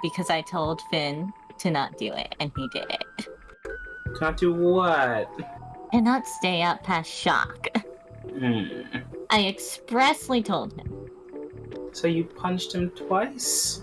because I told Finn to not do it, and he did it. Not do what? And not stay up past shock. I expressly told him. So you punched him twice?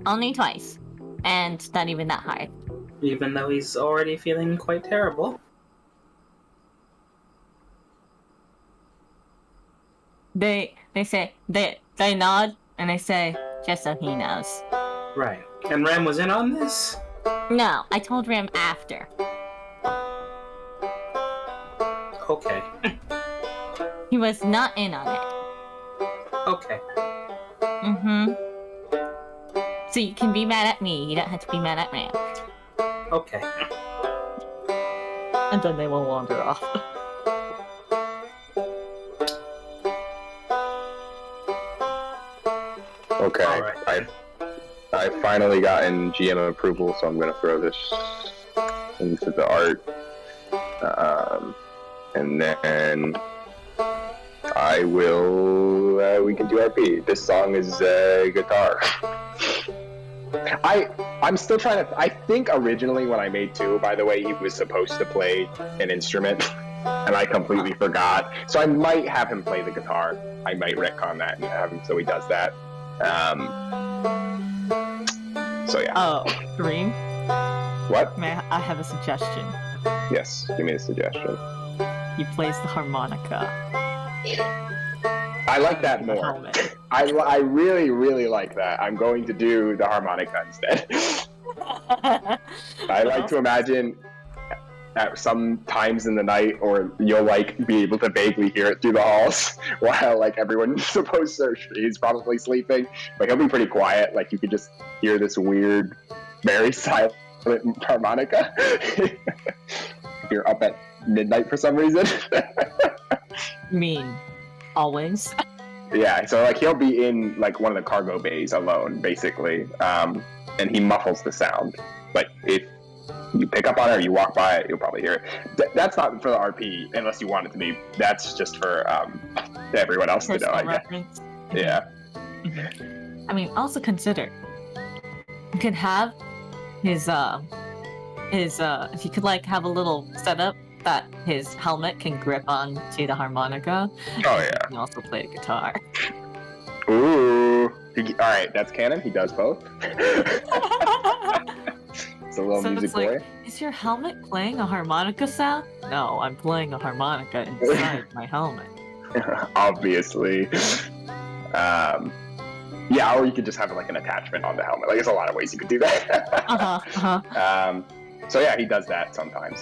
Only twice. And not even that hard. Even though he's already feeling quite terrible. They say, they nod, and I say, just so he knows. Right. And Ram was in on this? No, I told Ram after. Okay. He was not in on it. Okay. So you can be mad at me, you don't have to be mad at Ram. Okay. And then they will wander off. Okay, Right. I finally gotten GM approval, so I'm gonna throw this into the art, and then I will. We can do RP. This song is guitar. I'm still trying to. I think originally when I made 2, by the way, he was supposed to play an instrument, and I completely forgot. So I might have him play the guitar. I might retcon that and have him so he does that. So yeah. Oh, Kareem? What? May I have a suggestion? Yes, give me a suggestion. He plays the harmonica. I like that more. I really, really like that. I'm going to do the harmonica instead. I like to imagine at some times in the night, or you'll like be able to vaguely hear it through the halls while like everyone's supposed to, he's probably sleeping. Like he'll be pretty quiet. Like you could just hear this weird, very silent harmonica. If you're up at midnight for some reason. Mean, always. Yeah, so like he'll be in like one of the cargo bays alone, basically, and he muffles the sound. But if you pick up on it or you walk by it, you'll probably hear it. That's not for the RP, unless you want it to be. That's just for everyone else Personal to know, I guess. reference. Yeah. I mean, also consider, you could have his he could like have a little setup that his helmet can grip on to the harmonica. Oh yeah. He can also play a guitar. Ooh. Alright, that's canon. He does both. It's a little So music it's like, boy. is your helmet playing a harmonica sound? No, I'm playing a harmonica inside my helmet. Obviously. Yeah, or you could just have like an attachment on the helmet. Like, there's a lot of ways you could do that. So yeah, he does that sometimes.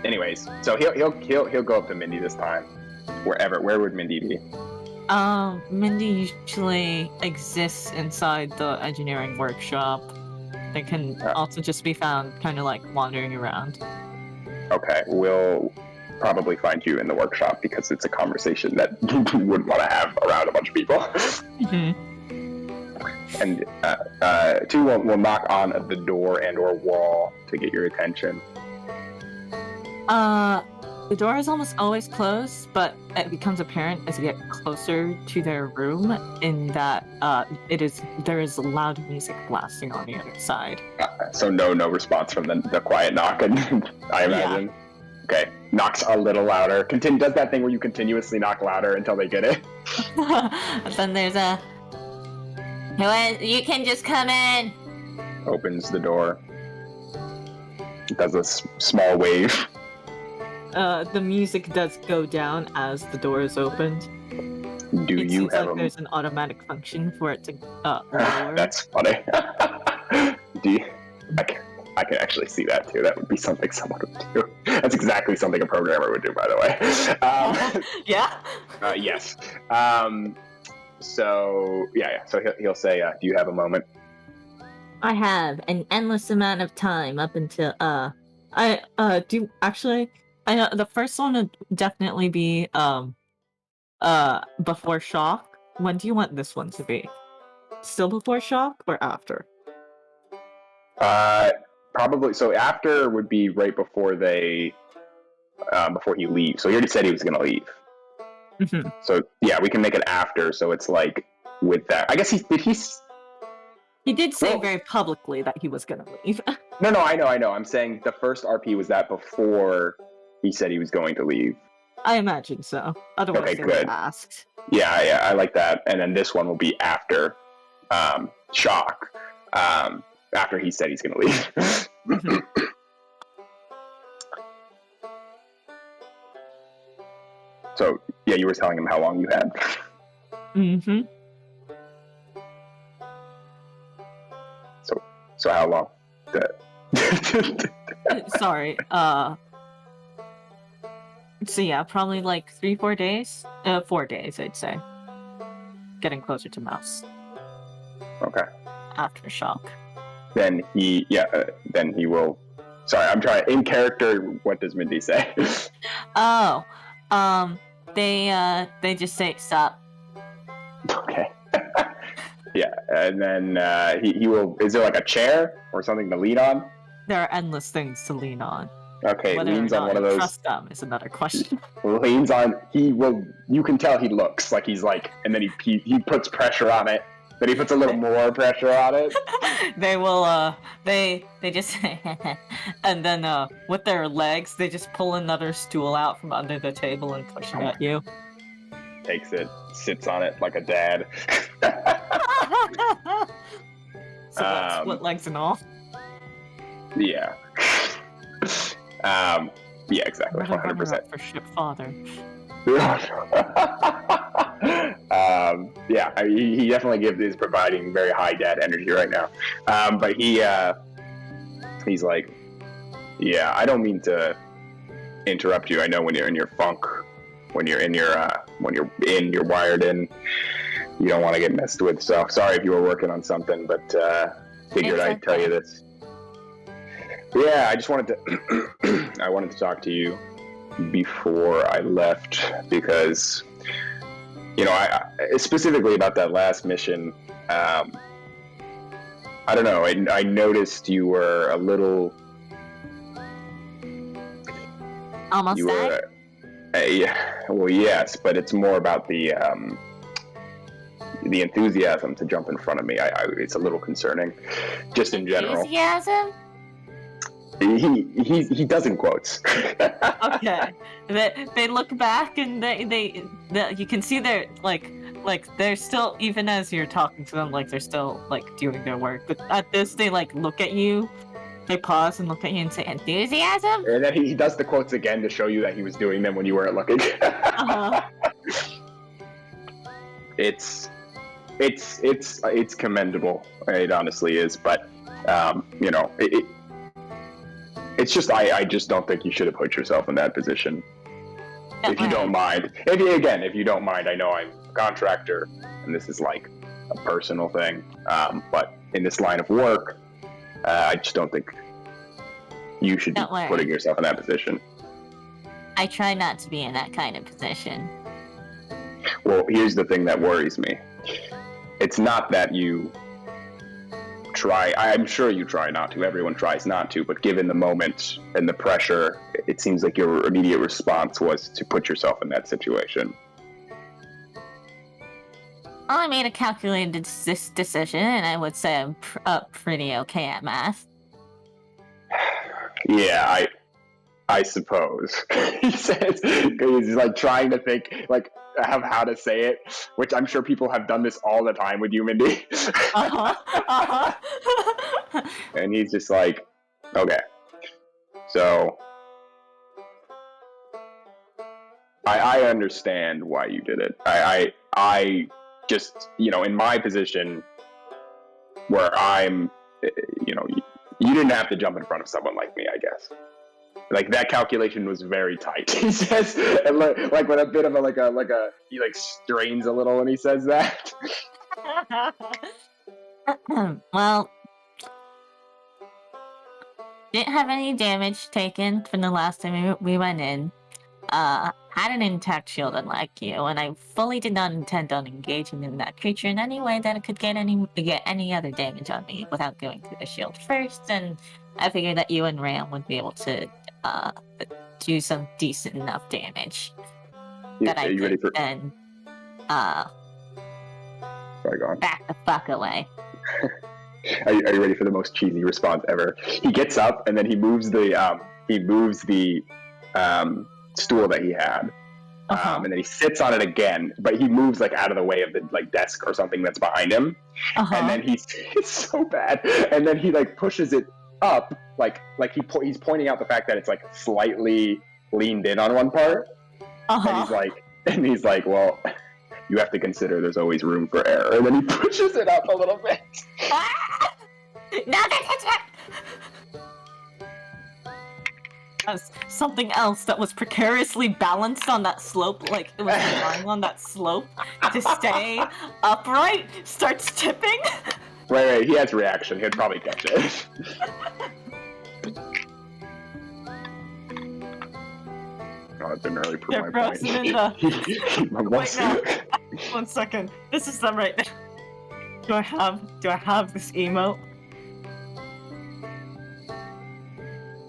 Anyways, so he'll go up to Mindy this time. Where would Mindy be? Mindy usually exists inside the engineering workshop. They can also just be found kind of like wandering around. Okay, we'll probably find you in the workshop because it's a conversation that you wouldn't want to have around a bunch of people. And 2 will knock on the door and or wall to get your attention. The door is almost always closed, but it becomes apparent as you get closer to their room in that there is loud music blasting on the other side. So no response from the quiet knock, and I imagine. Yeah. Okay, knocks a little louder. Does that thing where you continuously knock louder until they get it. And then there's you can just come in. Opens the door. Does a small wave. The music does go down as the door is opened. Do it you seems have like there's an automatic function for it to lower. That's funny. I can actually see that too. That would be something someone would do. That's exactly something a programmer would do, by the way. Yeah? Yes. So yeah. So he'll say, "Do you have a moment?" I have an endless amount of time up until I do actually. I know the first one would definitely be before shock. When do you want this one to be? Still before shock or after? Probably. So after would be right before before he leaves. So he already said he was going to leave. Mm-hmm. So yeah, we can make it after. So it's like with that. I guess He did say Well- very publicly that he was gonna leave. No, I know. I'm saying the first RP was that before he said he was going to leave. I imagine so. Otherwise, Okay, they would have good. asked. Yeah, I like that. And then this one will be after Shock, after he said he's going to leave. Mhm. So, yeah, you were telling him how long you had. Mm-hmm. So how long? Sorry. So yeah, probably like 3-4 days. 4 days, I'd say. Getting closer to Mouse Okay. after Shock. Then he will. Sorry, I'm trying. In character, what does Mindy say? Oh, they just say stop. Okay. Yeah, and then he will. Is there like a chair or something to lean on? There are endless things to lean on. Okay, Whether leans or on not one of you those. trust them is another question. Leans on. He will. You can tell he looks like he's like, and then he puts pressure on it. Then he puts a little more pressure on it. They will they just and then with their legs they just pull another stool out from under the table and push it at you. Takes it, sits on it like a dad. So what, split legs and all. Yeah. Yeah, exactly. Another 100%. runner-up for ship father. Yeah, he definitely is providing very high dad energy right now. But he's like, yeah, I don't mean to interrupt you. I know when you're in your funk, when you're wired in, you don't want to get messed with. So sorry if you were working on something, but figured I'd tell you this. Yeah, I just wanted to I wanted to talk to you before I left because I specifically about that last mission. I don't know. I noticed you were a little. Almost You died? were. Yeah. Well, yes, but it's more about the enthusiasm to jump in front of me. It's a little concerning, just in general. Enthusiasm? He does in quotes. Okay. They look back and they you can see they're like they're still, even as you're talking to them, like they're still like doing their work. But at this they like look at you, they pause and look at you and say enthusiasm? And then he does the quotes again to show you that he was doing them when you weren't looking. Uh-huh. It's commendable. It honestly is, but it's just I just don't think you should have put yourself in that position. If you don't mind. If you don't mind, I know I'm a contractor and this is like a personal thing. But in this line of work, I just don't think you should be putting yourself in that position. I try not to be in that kind of position. Well, here's the thing that worries me. It's not that you try. I'm sure you try not to. Everyone tries not to. But given the moment and the pressure, it seems like your immediate response was to put yourself in that situation. Well, I made a calculated decision, and I would say I'm pretty okay at math. Yeah, I suppose. He says he's like trying to think like how to say it, which I'm sure people have done this all the time with you, Mindy. And he's just like, okay, so I understand why you did it. I just in my position where I'm, you didn't have to jump in front of someone like me, I guess. Like that calculation was very tight. He says, and like with a bit of he like strains a little when he says that. Well, didn't have any damage taken from the last time we went in. Had an intact shield unlike you, and I fully did not intend on engaging in that creature in any way that it could get any other damage on me without going through the shield first, and I figured that you and Ram would be able to do some decent enough damage that I could then Sorry, go on. back the fuck away. Are you ready for the most cheesy response ever? He gets up and then he moves the stool that he had. And then he sits on it again, but he moves like out of the way of the like desk or something that's behind him. And then it's so bad. And then he like pushes it up, he's pointing out the fact that it's like slightly leaned in on one part. And he's like, well, you have to consider there's always room for error. And then he pushes it up a little bit. No, as something else that was precariously balanced on that slope, like it was relying on that slope to stay upright, starts tipping. Right, he has reaction. He'd probably catch it. Oh, it didn't really prove my point. In the... Wait, no. 1 second. This is them right now. Do I have this emote?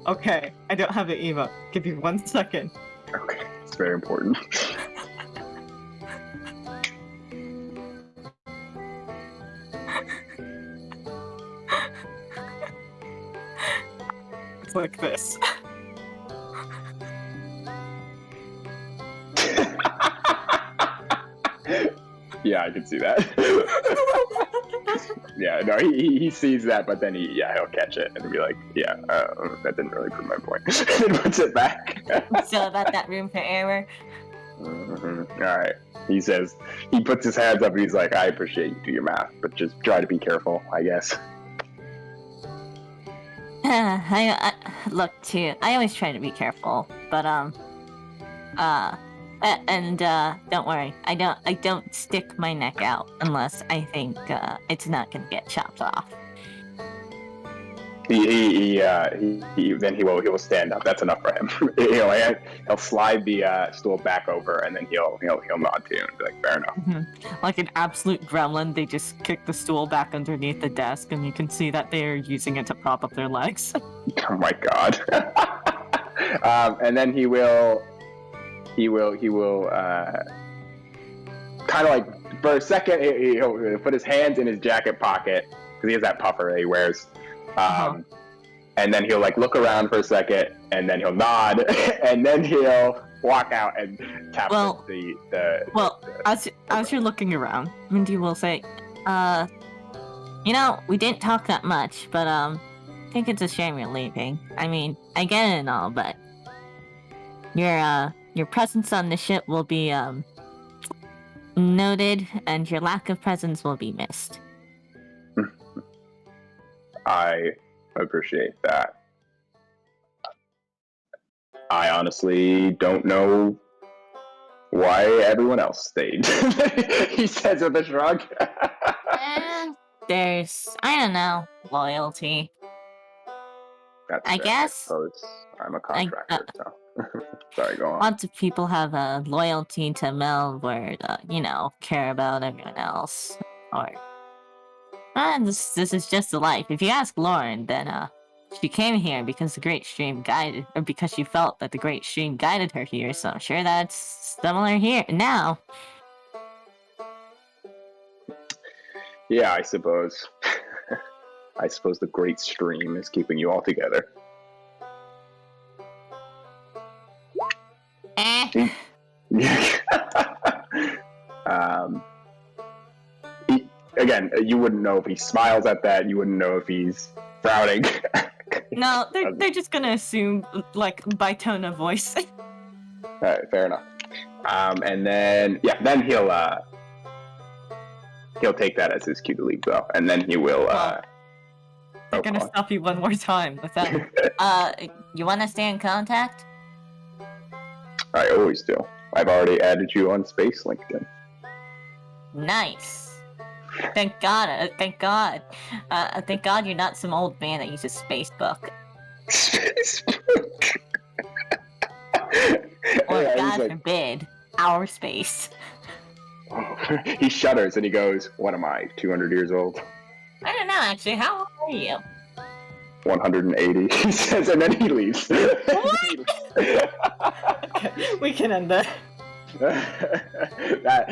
Okay, I don't have the emote. Give me 1 second. Okay, it's very important. It's like this. Yeah, I can see that. Yeah, no, he sees that, but then he'll catch it and be like, yeah, that didn't really prove my point. And puts it back. So about that room for error. All right. He says, he puts his hands up and he's like, I appreciate you do your math, but just try to be careful, I guess. I look too. I always try to be careful, but don't worry. I don't stick my neck out unless I think it's not gonna get chopped off. He will stand up. That's enough for him. He'll slide the stool back over, and then he'll nod to you and be like, fair enough. Mm-hmm. Like an absolute gremlin, they just kick the stool back underneath the desk, and you can see that they are using it to prop up their legs. Oh my god. And then he will kind of like for a second he'll put his hands in his jacket pocket because he has that puffer that he wears. And then he'll like look around for a second, and then he'll nod, and then he'll walk out and tap as you're looking around, Mindy will say, we didn't talk that much, but I think it's a shame you're leaving. I mean, I get it and all, but your presence on the ship will be noted, and your lack of presence will be missed. I appreciate that. I honestly don't know why everyone else stayed. He says with a shrug. There's, I don't know, loyalty. That's I fair, guess. I suppose. I'm a contractor, so. Sorry, go on. Lots of people have a loyalty to Mel where, care about everyone else. Or, this is just the life. If you ask Lauren, then, she came here because the Great Stream guided, or because she felt that the Great Stream guided her here, so I'm sure that's similar here now. Yeah, I suppose. I suppose the Great Stream is keeping you all together. Again, you wouldn't know if he smiles at that. You wouldn't know if he's frowning. No, they're just gonna assume, like, by tone of voice. Alright, fair enough. And then he'll take that as his cue to leave, though, and then he will. They're gonna stop you one more time with that. You want to stay in contact? I always do. I've already added you on Space LinkedIn. Nice. Thank God. Thank God. Thank God you're not some old man that uses Facebook. Facebook. Or God forbid, our space. Oh, he shudders and he goes, "What am I? 200 years old?" I don't know. Actually, how old are you? 180. He says, and then he leaves. What? Okay, we can end there. that